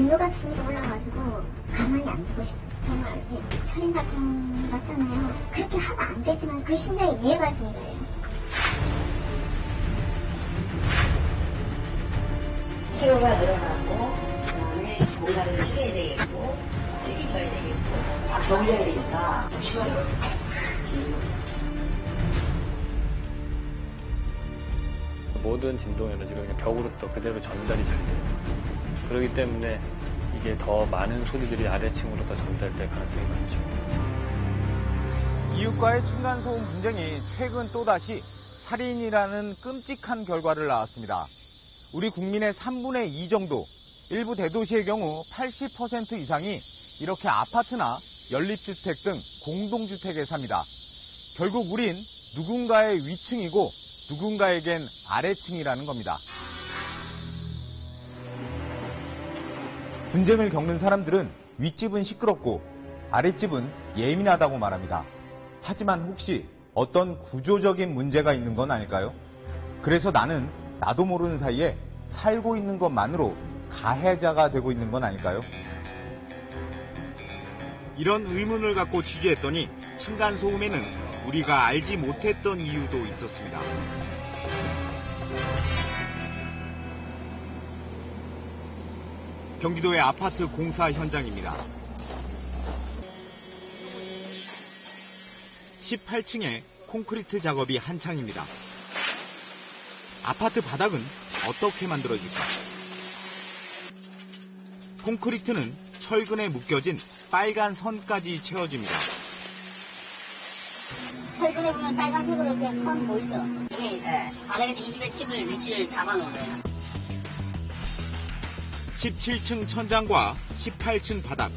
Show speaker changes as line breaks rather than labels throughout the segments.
분노가 치밀어 올라가지고 가만히 안 두고 싶어요. 정말 살인사건 맞잖아요. 그렇게 하면 안 되지만 그 심정이 이해가 되는 거예요.
피로가 늘어나고 그다음에 공간을 줄여야 되겠고 빨리 줘야 되겠고 다 정리해야 되니까 시간이
모든 진동 에너지가 그냥 벽으로 또 그대로 전달이 잘 돼요. 그렇기 때문에 이게 더 많은 소리들이 아래층으로 더 전달될 가능성이 많죠.
이웃과의 층간소음 분쟁이 최근 또다시 살인이라는 끔찍한 결과를 낳았습니다. 우리 국민의 3분의 2 정도, 일부 대도시의 경우 80% 이상이 이렇게 아파트나 연립주택 등 공동주택에 삽니다. 결국 우린 누군가의 위층이고 누군가에겐 아래층이라는 겁니다. 분쟁을 겪는 사람들은 윗집은 시끄럽고 아랫집은 예민하다고 말합니다. 하지만 혹시 어떤 구조적인 문제가 있는 건 아닐까요? 그래서 나는 나도 모르는 사이에 살고 있는 것만으로 가해자가 되고 있는 건 아닐까요? 이런 의문을 갖고 취재했더니 층간소음에는 우리가 알지 못했던 이유도 있었습니다. 경기도의 아파트 공사 현장입니다. 18층에 콘크리트 작업이 한창입니다. 아파트 바닥은 어떻게 만들어질까? 콘크리트는 철근에 묶여진 빨간 선까지 채워집니다.
철근에 보면 빨간색으로 이렇게 선 보이죠?
이게 바닥에서 이 집의 칩을 위치를 잡아놓은 거예요.
17층 천장과 18층 바닥,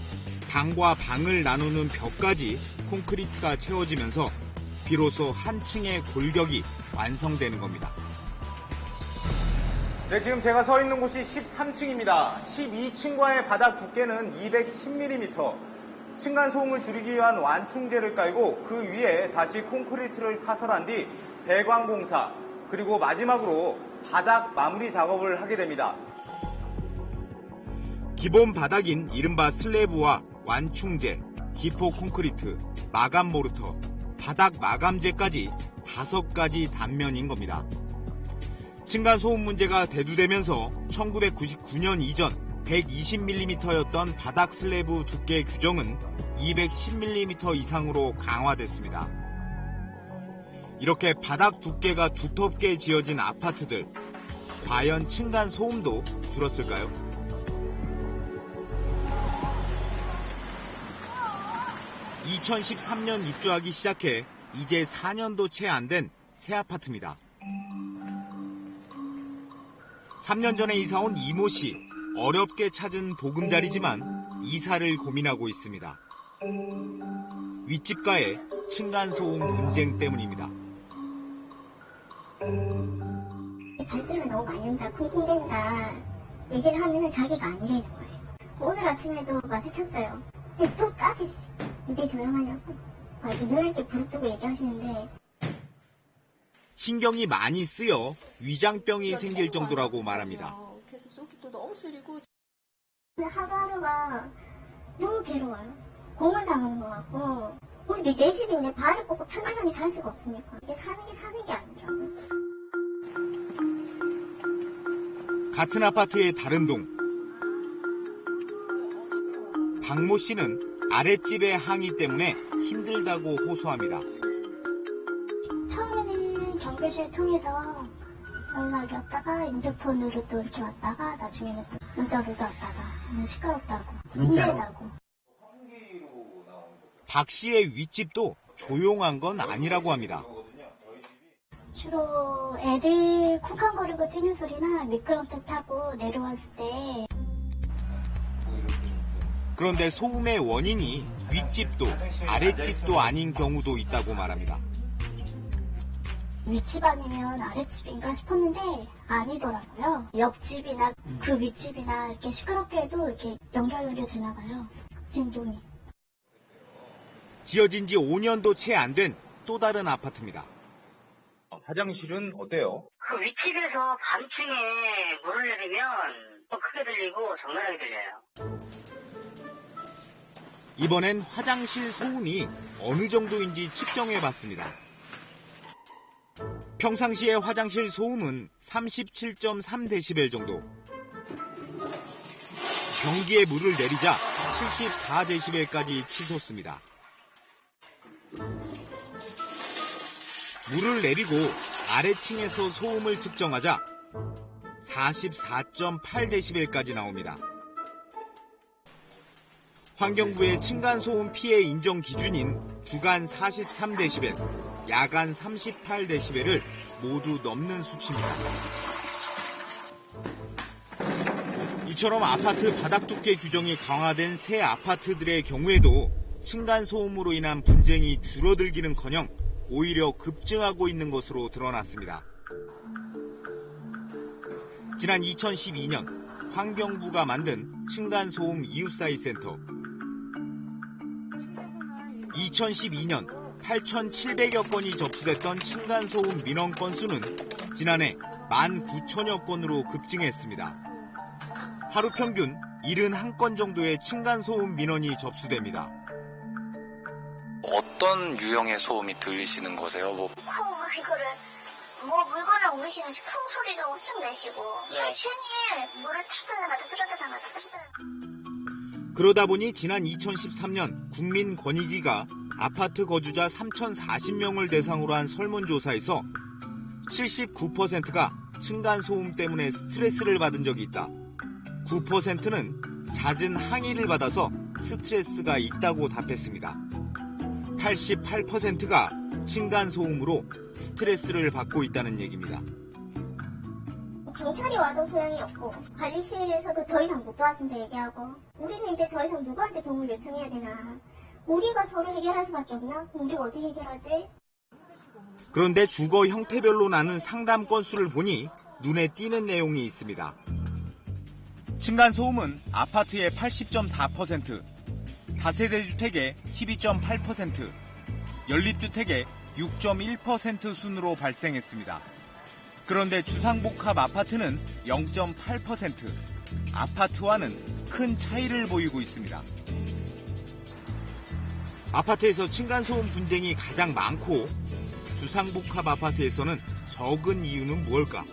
방과 방을 나누는 벽까지 콘크리트가 채워지면서 비로소 한 층의 골격이 완성되는 겁니다. 네, 지금 제가 서 있는 곳이 13층입니다. 12층과의 바닥 두께는 210mm. 층간소음을 줄이기 위한 완충제를 깔고 그 위에 다시 콘크리트를 타설한 뒤 배관공사, 그리고 마지막으로 바닥 마무리 작업을 하게 됩니다. 기본 바닥인 이른바 슬래브와 완충제, 기포 콘크리트, 마감 모르터, 바닥 마감재까지 5가지 단면인 겁니다. 층간소음 문제가 대두되면서 1999년 이전 120mm였던 바닥 슬래브 두께 규정은 210mm 이상으로 강화됐습니다. 이렇게 바닥 두께가 두텁게 지어진 아파트들, 과연 층간소음도 줄었을까요? 2013년 입주하기 시작해 이제 4년도 채 안 된 새 아파트입니다. 3년 전에 이사 온 이모 씨, 어렵게 찾은 보금자리지만 이사를 고민하고 있습니다. 윗집과의 층간소음 분쟁 때문입니다.
단숨에 너무 많이 온다, 쿵쿵댄다 얘기를 하면 자기가 아니라는 거예요. 오늘 아침에도 마주쳤어요. 근데 또 따지지. 이제 조용하냐고. 늘 이렇게 부릅뜨고 얘기하시는데.
신경이 많이 쓰여 위장병이 생길 정도라고 말합니다.
계속 속이 또 너무 쓰리고.
하루하루가 너무 괴로워요. 고문당하는 것 같고. 우리 내 집인데 발을 뻗고 편안하게 살 수가 없으니까. 이게 사는 게 아니더라고요.
같은 아파트의 다른 동. 박모 씨는 아랫집의 항의 때문에 힘들다고 호소합니다.
처음에는 경비실 통해서 연락이 왔다가 인터폰으로 또 이렇게 왔다가 나중에는 또 문자로도 왔다가 시끄럽다고 힘들다고.
박 씨의 윗집도 조용한 건 아니라고 합니다.
주로 애들 쿵쾅거리고 뛰는 소리나 미끄럼틀 타고 내려왔을 때.
그런데 소음의 원인이 윗집도 아랫집도 아닌 경우도 있다고 말합니다.
윗집 아니면 아랫집인가 싶었는데 아니더라고요. 옆집이나 그 윗집이나 이렇게 시끄럽게 해도 이렇게 연결되나 봐요. 진동이.
지어진 지 5년도 채 안 된 또 다른 아파트입니다.
화장실은 어때요?
그 윗집에서 밤중에 물을 내리면 크게 들리고 적나라하게 들려요.
이번엔 화장실 소음이 어느 정도인지 측정해봤습니다. 평상시의 화장실 소음은 37.3dB 정도. 변기에 물을 내리자 74dB까지 치솟습니다. 물을 내리고 아래층에서 소음을 측정하자 44.8dB까지 나옵니다. 환경부의 층간소음 피해 인정 기준인 주간 43dB, 야간 38dB를 모두 넘는 수치입니다. 이처럼 아파트 바닥 두께 규정이 강화된 새 아파트들의 경우에도 층간소음으로 인한 분쟁이 줄어들기는커녕 오히려 급증하고 있는 것으로 드러났습니다. 지난 2012년 환경부가 만든 층간소음 이웃사이 센터. 2012년 8,700여 건이 접수됐던 층간소음 민원 건수는 지난해 19,000여 건으로 급증했습니다. 하루 평균 71건 정도의 층간소음 민원이 접수됩니다.
어떤 유형의 소음이 들리시는 거세요?
이거를 물건을 옮기시는 큰 소리도 엄청 내시고 천천히 물을 타다가 나다 들었다가 나다 들었다가.
그러다 보니 지난 2013년 국민권익위가 아파트 거주자 3,040명을 대상으로 한 설문조사에서 79%가 층간소음 때문에 스트레스를 받은 적이 있다. 9%는 잦은 항의를 받아서 스트레스가 있다고 답했습니다. 88%가 층간소음으로 스트레스를 받고 있다는 얘기입니다.
경찰이 와도 소용이 없고 관리실에서도 더 이상 못 도와준다 얘기하고 우리는 이제 더 이상 누구한테 도움을 요청해야 되나? 우리가 서로 해결할 수밖에 없나? 우리가 어떻게 해결하지?
그런데 주거 형태별로 나눈 상담 건수를 보니 눈에 띄는 내용이 있습니다. 층간소음은 아파트의 80.4%, 다세대 주택의 12.8%, 연립주택의 6.1% 순으로 발생했습니다. 그런데 주상복합 아파트는 0.8%, 아파트와는 큰 차이를 보이고 있습니다. 아파트에서 층간소음 분쟁이 가장 많고 주상복합 아파트에서는 적은 이유는 무엇일까?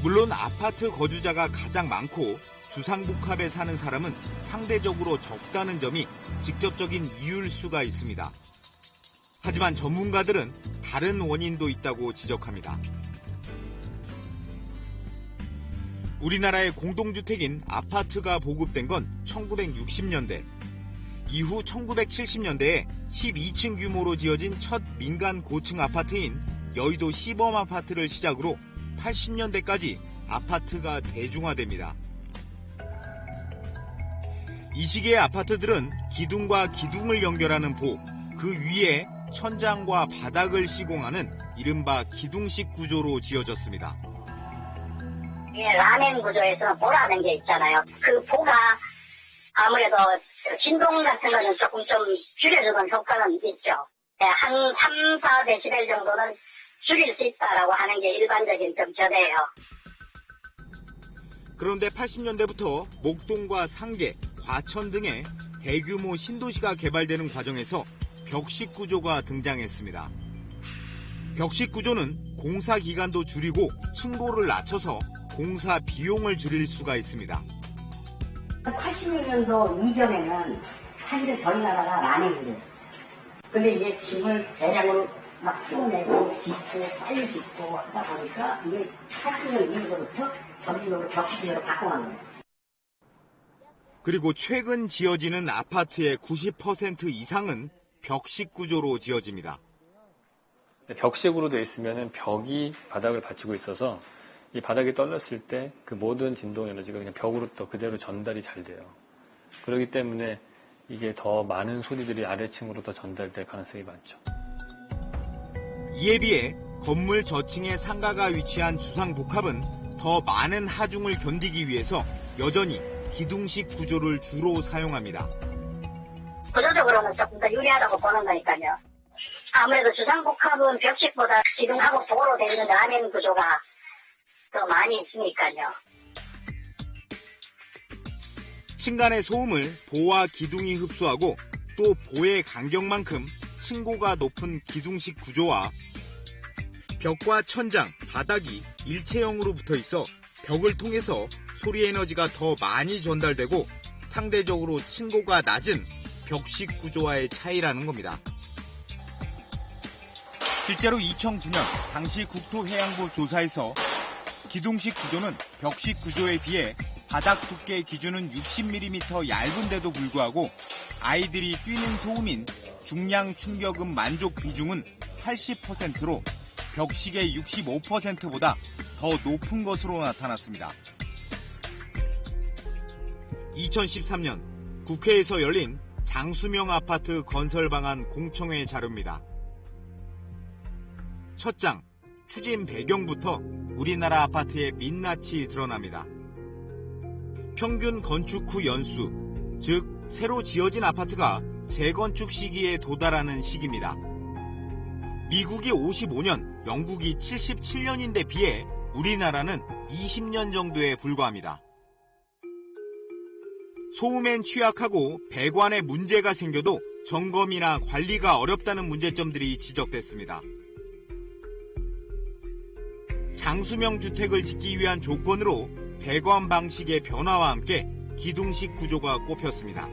물론 아파트 거주자가 가장 많고 주상복합에 사는 사람은 상대적으로 적다는 점이 직접적인 이유일 수가 있습니다. 하지만 전문가들은 다른 원인도 있다고 지적합니다. 우리나라의 공동주택인 아파트가 보급된 건 1960년대. 이후 1970년대에 12층 규모로 지어진 첫 민간 고층 아파트인 여의도 시범 아파트를 시작으로 80년대까지 아파트가 대중화됩니다. 이 시기의 아파트들은 기둥과 기둥을 연결하는 보, 그 위에 천장과 바닥을 시공하는 이른바 기둥식 구조로 지어졌습니다.
라멘 구조에서 보라는 게 있잖아요. 그 보가 아무래도 진동 같은 거는 조금 좀 줄여주는 효과는 있죠. 한 3, 4dB 정도는 줄일 수 있다라고 하는 게 일반적인 좀 견해예요.
그런데 80년대부터 목동과 상계, 과천 등의 대규모 신도시가 개발되는 과정에서 벽식 구조가 등장했습니다. 벽식 구조는 공사 기간도 줄이고 층고를 낮춰서 공사 비용을 줄일 수가 있습니다.
86년도 이전에는 사실은 저희 나라가 라멘 구조였어요. 근데 이제 집을 대량으로 막 찍어내고 짓고 빨리 짓고 하다 보니까 이게 80년 이후부터 점진적으로 벽식 구조로 바꿔간 거예요.
그리고 최근 지어지는 아파트의 90% 이상은 벽식 구조로 지어집니다.
벽식으로 되어 있으면 벽이 바닥을 받치고 있어서 이 바닥이 떨렸을 때 그 모든 진동 에너지가 그냥 벽으로 또 그대로 전달이 잘 돼요. 그렇기 때문에 이게 더 많은 소리들이 아래층으로 더 전달될 가능성이 많죠.
이에 비해 건물 저층에 상가가 위치한 주상복합은 더 많은 하중을 견디기 위해서 여전히 기둥식 구조를 주로 사용합니다.
구조적으로는 조금 더 유리하다고 보는 거니까요. 아무래도 주상복합은 벽식보다 기둥하고 도로 되어 있는 라멘 구조가 더 많이 있으니까요.
층간의 소음을 보와 기둥이 흡수하고 또 보의 간격만큼 층고가 높은 기둥식 구조와 벽과 천장, 바닥이 일체형으로 붙어 있어 벽을 통해서 소리 에너지가 더 많이 전달되고 상대적으로 층고가 낮은 벽식 구조와의 차이라는 겁니다. 실제로 2009년 당시 국토해양부 조사에서 기둥식 구조는 벽식 구조에 비해 바닥 두께 기준은 60mm 얇은데도 불구하고 아이들이 뛰는 소음인 중량 충격음 만족 비중은 80%로 벽식의 65%보다 더 높은 것으로 나타났습니다. 2013년 국회에서 열린 장수명 아파트 건설 방안 공청회 자료입니다. 첫 장, 추진 배경부터 우리나라 아파트의 민낯이 드러납니다. 평균 건축 후 연수, 즉 새로 지어진 아파트가 재건축 시기에 도달하는 시기입니다. 미국이 55년, 영국이 77년인데 비해 우리나라는 20년 정도에 불과합니다. 소음엔 취약하고 배관에 문제가 생겨도 점검이나 관리가 어렵다는 문제점들이 지적됐습니다. 장수명 주택을 짓기 위한 조건으로 배관 방식의 변화와 함께 기둥식 구조가 꼽혔습니다.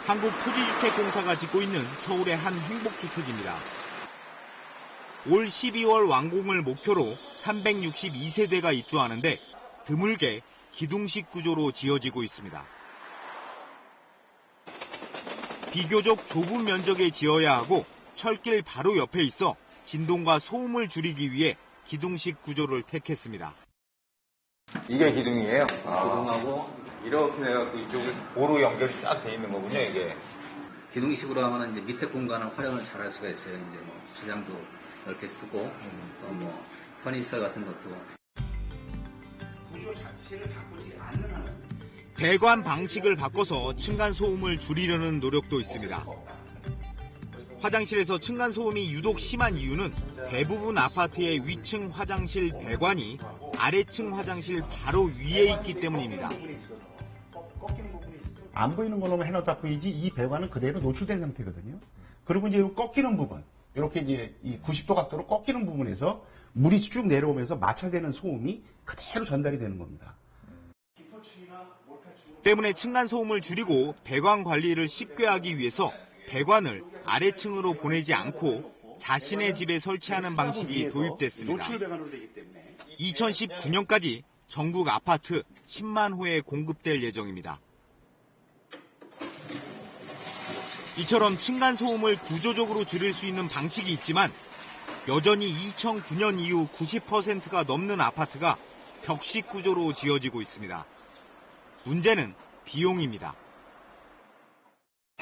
한국토지주택공사가 짓고 있는 서울의 한 행복주택입니다. 올 12월 완공을 목표로 362세대가 입주하는데 드물게 기둥식 구조로 지어지고 있습니다. 비교적 좁은 면적에 지어야 하고 철길 바로 옆에 있어 진동과 소음을 줄이기 위해 기둥식 구조를 택했습니다.
이게 기둥이에요? 기둥하고 이렇게 해갖고 이쪽에 보로 연결이 쫙 돼 있는 거군요, 이게.
기둥식으로 하면 이제 밑에 공간을 활용을 잘 할 수가 있어요. 이제 뭐 수장도 넓게 쓰고 또 뭐 퍼니처 같은 것도.
구조 자체를 바꾸지 않는 한은
배관 방식을 바꿔서 층간 소음을 줄이려는 노력도 있습니다. 화장실에서 층간 소음이 유독 심한 이유는 대부분 아파트의 위층 화장실 배관이 아래층 화장실 바로 위에 있기 때문입니다.
안 보이는 걸로만 해놓다 보이지 이 배관은 그대로 노출된 상태거든요. 그리고 이제 꺾이는 부분, 이렇게 이제 이 90도 각도로 꺾이는 부분에서 물이 쭉 내려오면서 마찰되는 소음이 그대로 전달이 되는 겁니다.
때문에 층간 소음을 줄이고 배관 관리를 쉽게 하기 위해서 배관을 아래층으로 보내지 않고 자신의 집에 설치하는 방식이 도입됐습니다. 2019년까지 전국 아파트 10만 호에 공급될 예정입니다. 이처럼 층간 소음을 구조적으로 줄일 수 있는 방식이 있지만 여전히 2009년 이후 90%가 넘는 아파트가 벽식 구조로 지어지고 있습니다. 문제는 비용입니다.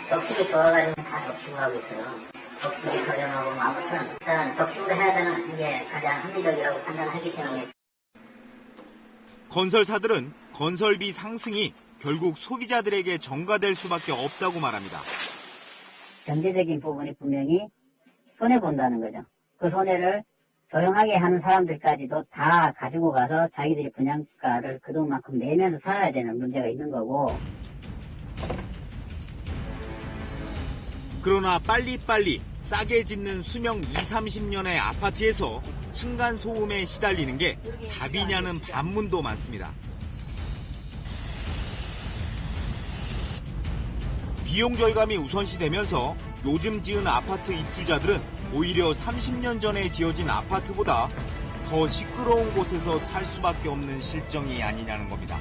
벽식이 좋아가지고 다 벽식으로 하고 있어요. 벽식이 저렴하고 뭐 아무튼 일단 벽식으로 해야 되는 게 가장 합리적이라고 판단하기 때문에.
건설사들은 건설비 상승이 결국 소비자들에게 전가될 수밖에 없다고 말합니다.
경제적인 부분이 분명히 손해본다는 거죠. 그 손해를 조용하게 하는 사람들까지도 다 가지고 가서 자기들이 분양가를 그 돈만큼 내면서 살아야 되는 문제가 있는 거고.
그러나 빨리빨리 싸게 짓는 수명 20-30년의 아파트에서 층간 소음에 시달리는 게 답이냐는 반문도 많습니다. 비용 절감이 우선시되면서 요즘 지은 아파트 입주자들은 오히려 30년 전에 지어진 아파트보다 더 시끄러운 곳에서 살 수밖에 없는 실정이 아니냐는 겁니다.